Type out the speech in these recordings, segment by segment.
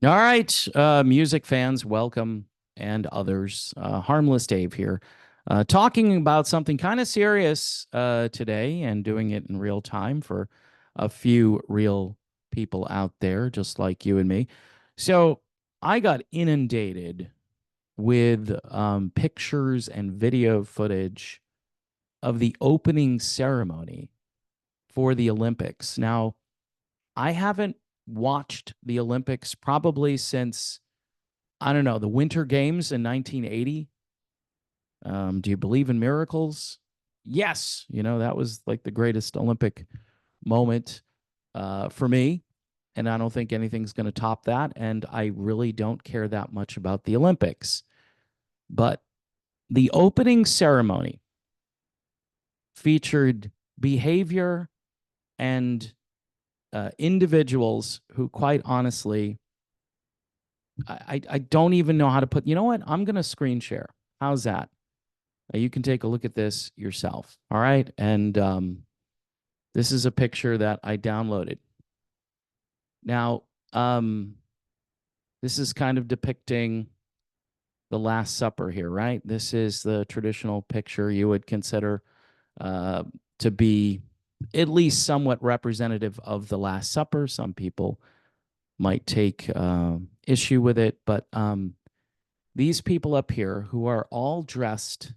All right, music fans, welcome, and others. Harmless Dave here, talking about something kind of serious today and doing it in real time for a few real people out there, just like you and me. So I got inundated with pictures and video footage of the opening ceremony for the Olympics. Now, I haven't watched the Olympics probably since I don't know, the Winter Games in 1980. Do you believe in miracles? Yes. That was like the greatest Olympic moment for me. And I don't think anything's going to top that. And I really don't care that much about the Olympics. But the opening ceremony featured behavior and individuals who, quite honestly, I don't even know how to put. You know what? I'm going to screen share. How's that? You can take a look at this yourself. All right. And this is a picture that I downloaded. Now, this is kind of depicting the Last Supper here, right? This is the traditional picture you would consider uh, to be at least somewhat representative of the Last Supper. Some people might take issue with it, but these people up here who are all dressed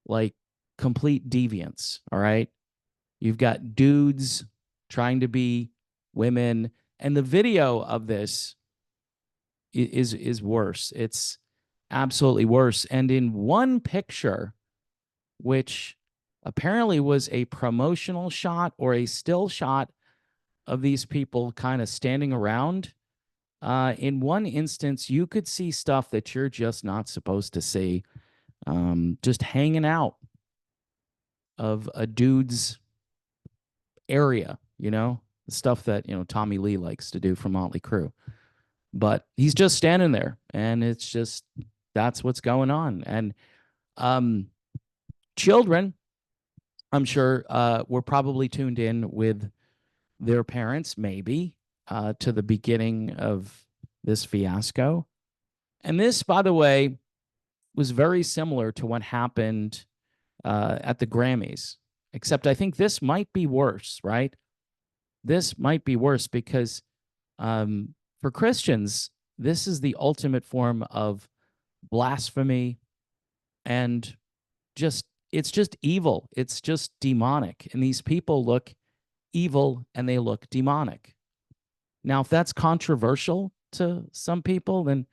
like complete deviants, all right? You've got dudes trying to be women, and the video of this is worse. It's absolutely worse. And in one picture, which apparently was a promotional shot or a still shot of these people kind of standing around, in one instance, you could see stuff that you're just not supposed to see, just hanging out of a dude's area, the stuff that, Tommy Lee likes to do from Motley Crue. But he's just standing there and it's just that's what's going on. And um children, I'm sure, were probably tuned in with their parents, maybe, to the beginning of this fiasco. And this, by the way, was very similar to what happened at the Grammys, except I think this might be worse, right? This might be worse because for Christians, this is the ultimate form of blasphemy and just it's just evil. It's just demonic. And these people look evil and they look demonic. Now, if that's controversial to some people, then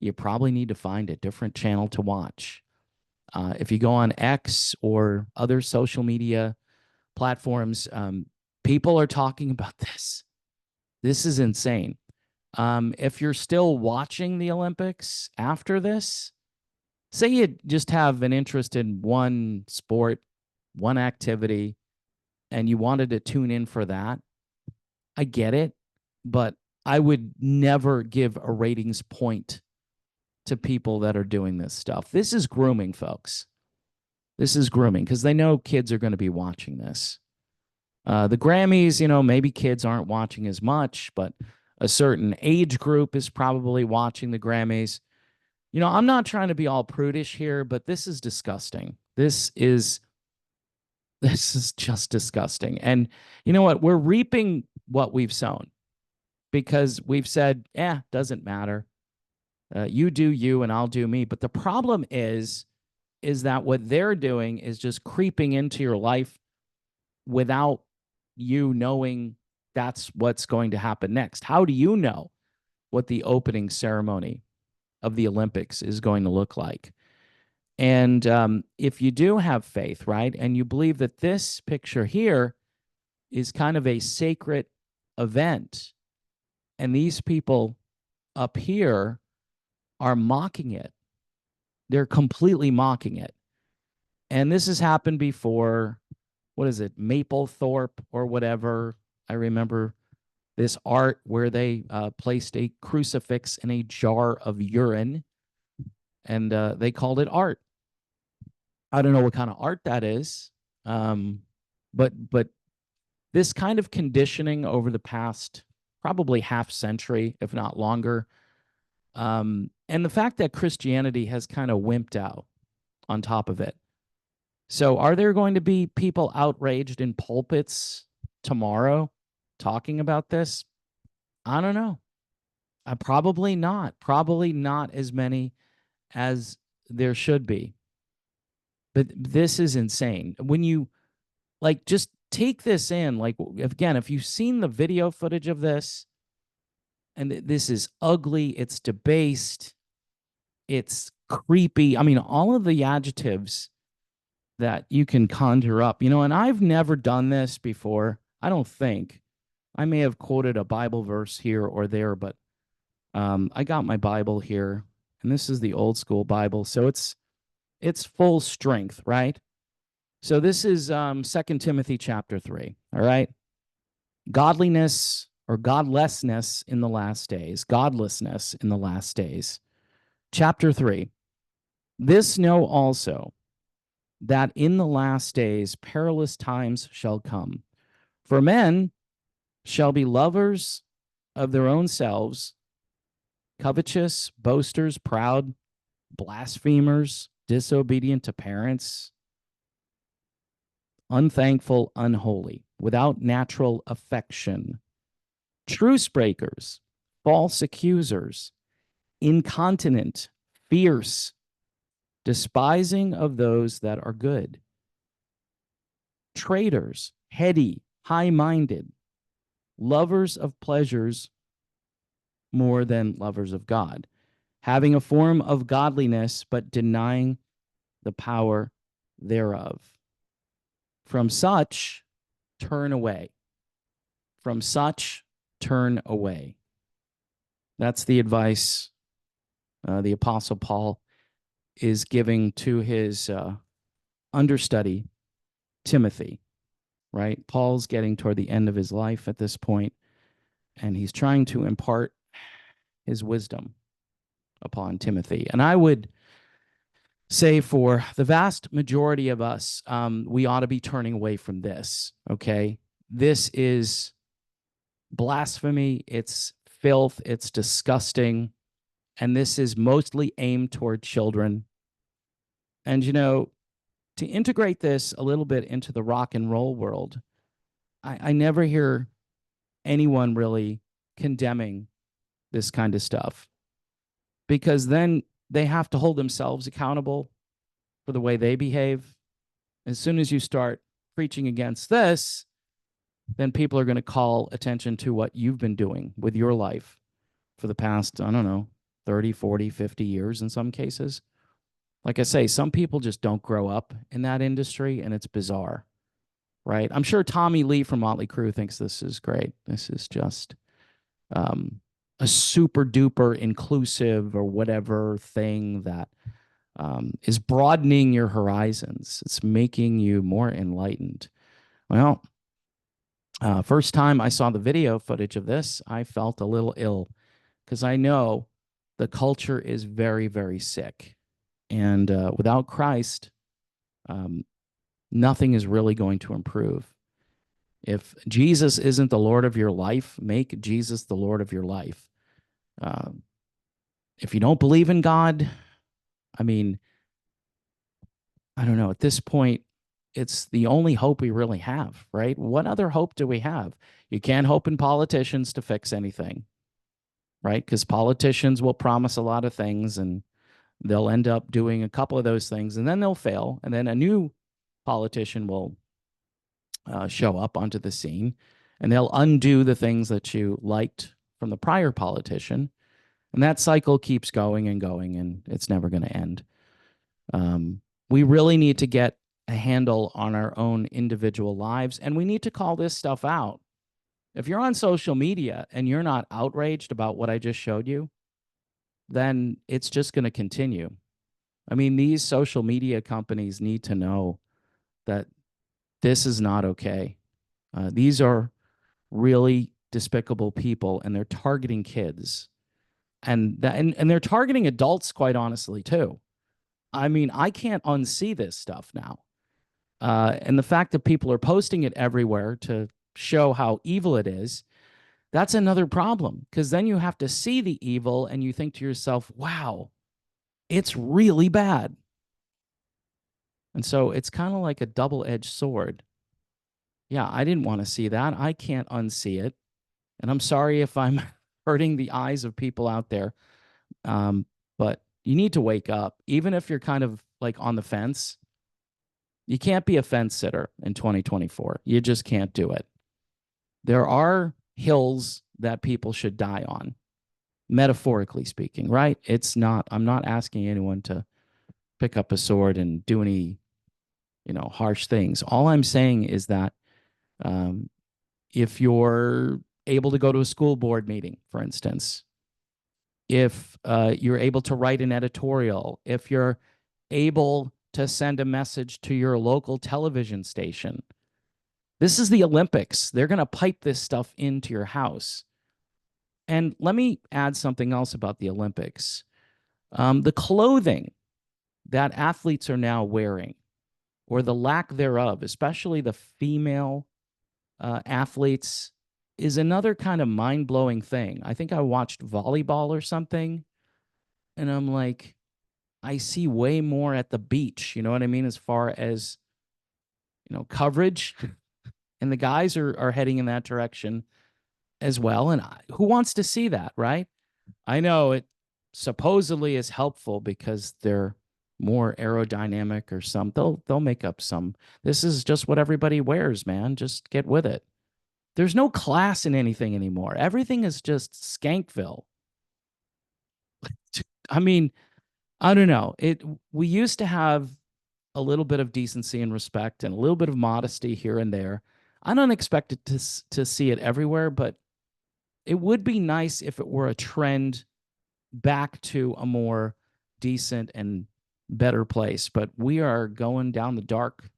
you probably need to find a different channel to watch. If you go on X or other social media platforms, people are talking about this. This is insane. If you're still watching the Olympics after this, say you just have an interest in one sport, one activity, and you wanted to tune in for that, I get it, but I would never give a ratings point to people that are doing this stuff. This is grooming, folks. This is grooming because they know kids are going to be watching this. The Grammys, maybe kids aren't watching as much, but a certain age group is probably watching the Grammys. I'm not trying to be all prudish here, but this is disgusting. This is just disgusting. And you know what? We're reaping what we've sown because we've said, doesn't matter. You do you and I'll do me. But the problem is that what they're doing is just creeping into your life without you knowing that's what's going to happen next. How do you know what the opening ceremony of the Olympics is going to look like? And if you do have faith, right, and you believe that this picture here is kind of a sacred event, and these people up here are mocking it, they're completely mocking it. And this has happened before. What is it, Maplethorpe or whatever? I remember this art where they placed a crucifix in a jar of urine, and they called it art. I don't know what kind of art that is, but this kind of conditioning over the past probably half century, if not longer. And the fact that Christianity has kind of wimped out on top of it. So, are there going to be people outraged in pulpits tomorrow talking about this? I don't know. Probably not. Probably not as many as there should be. But this is insane. When you like just take this in, like again, if you've seen the video footage of this, and this is ugly, it's debased, it's creepy. I mean, all of the adjectives that you can conjure up, and I've never done this before. I don't think. I may have quoted a Bible verse here or there, but I got my Bible here, and this is the old school Bible, so it's full strength, right? So this is 2 Timothy chapter 3, all right? Godliness or godlessness in the last days, godlessness in the last days. Chapter 3, this know also, that in the last days perilous times shall come. For men shall be lovers of their own selves, covetous, boasters, proud, blasphemers, disobedient to parents, unthankful, unholy, without natural affection, truce breakers, false accusers, incontinent, fierce, despising of those that are good, traitors, heady, high-minded, lovers of pleasures more than lovers of God, having a form of godliness, but denying the power thereof. From such, turn away. From such, turn away. That's the advice the Apostle Paul is giving to his understudy, Timothy, right? Paul's getting toward the end of his life at this point, and he's trying to impart his wisdom upon Timothy. And I would say for the vast majority of us, we ought to be turning away from this, okay? This is blasphemy. It's filth. It's disgusting. And this is mostly aimed toward children. And, to integrate this a little bit into the rock and roll world, I never hear anyone really condemning this kind of stuff, because then they have to hold themselves accountable for the way they behave. As soon as you start preaching against this, then people are going to call attention to what you've been doing with your life for the past, 30, 40, 50 years in some cases. Like I say, some people just don't grow up in that industry, and it's bizarre, right? I'm sure Tommy Lee from Motley Crue thinks this is great. This is just a super duper inclusive or whatever thing that is broadening your horizons. It's making you more enlightened. Well, first time I saw the video footage of this, I felt a little ill, because I know the culture is very, very sick. And without Christ, nothing is really going to improve. If Jesus isn't the Lord of your life, make Jesus the Lord of your life. If you don't believe in God, I mean, I don't know. At this point, it's the only hope we really have, right? What other hope do we have? You can't hope in politicians to fix anything, right? Because politicians will promise a lot of things, and they'll end up doing a couple of those things, and then they'll fail. And then a new politician will show up onto the scene, and they'll undo the things that you liked from the prior politician. And that cycle keeps going and going, and it's never going to end. We really need to get a handle on our own individual lives, and we need to call this stuff out. If you're on social media and you're not outraged about what I just showed you, then it's just going to continue. I mean, these social media companies need to know that this is not okay. These are really despicable people, and they're targeting kids, and they're targeting adults, quite honestly, too. I mean, I can't unsee this stuff now. And the fact that people are posting it everywhere to show how evil it is, That's another problem because then you have to see the evil and you think to yourself, wow, it's really bad. And so it's kind of like a double-edged sword. Yeah, I didn't want to see that. I can't unsee it. And I'm sorry if I'm hurting the eyes of people out there. Um, but you need to wake up, even if you're kind of like on the fence. You can't be a fence sitter in 2024. You just can't do it. There are hills that people should die on, metaphorically speaking, right? It's not, I'm not asking anyone to pick up a sword and do any, harsh things. All I'm saying is that um, if you're able to go to a school board meeting, for instance, if you're able to write an editorial, if you're able to send a message to your local television station, this is the Olympics. They're going to pipe this stuff into your house. And let me add something else about the Olympics. The clothing that athletes are now wearing, or the lack thereof, especially the female athletes, is another kind of mind blowing thing. I think I watched volleyball or something, and I'm like, I see way more at the beach. You know what I mean? As far as, coverage, and the guys are heading in that direction as well. And who wants to see that, right? I know it supposedly is helpful because they're more aerodynamic or some. They'll make up some. This is just what everybody wears, man. Just get with it. There's no class in anything anymore. Everything is just Skankville. I mean, I don't know. We used to have a little bit of decency and respect and a little bit of modesty here and there. I don't expect it to see it everywhere, but it would be nice if it were a trend back to a more decent and better place. But we are going down the dark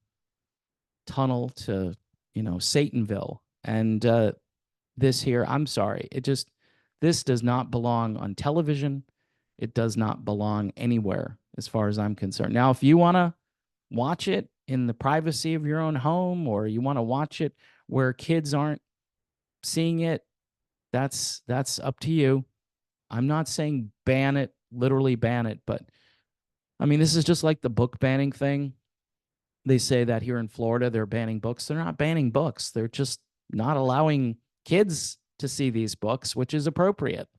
tunnel to, Satanville. And this here, I'm sorry. This does not belong on television. It does not belong anywhere as far as I'm concerned. Now, if you want to watch it in the privacy of your own home, or you want to watch it where kids aren't seeing it, that's up to you. I'm not saying ban it, literally ban it, but I mean, this is just like the book banning thing. They say that here in Florida, they're banning books. They're not banning books. They're just not allowing kids to see these books, which is appropriate.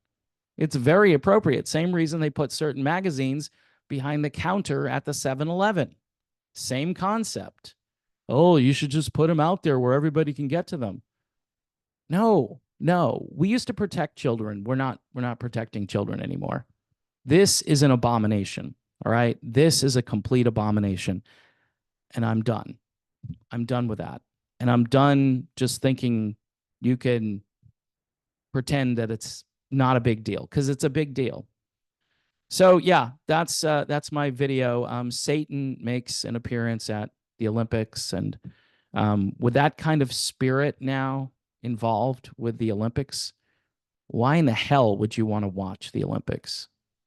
It's very appropriate. Same reason they put certain magazines behind the counter at the 7-Eleven. Same concept. Oh, you should just put them out there where everybody can get to them. No, no. We used to protect children. We're not protecting children anymore. This is an abomination. All right. This is a complete abomination. And I'm done. I'm done with that. And I'm done just thinking you can pretend that it's not a big deal, because it's a big deal. So yeah, that's my video. Satan makes an appearance at the Olympics, and with that kind of spirit now involved with the Olympics, why in the hell would you want to watch the Olympics?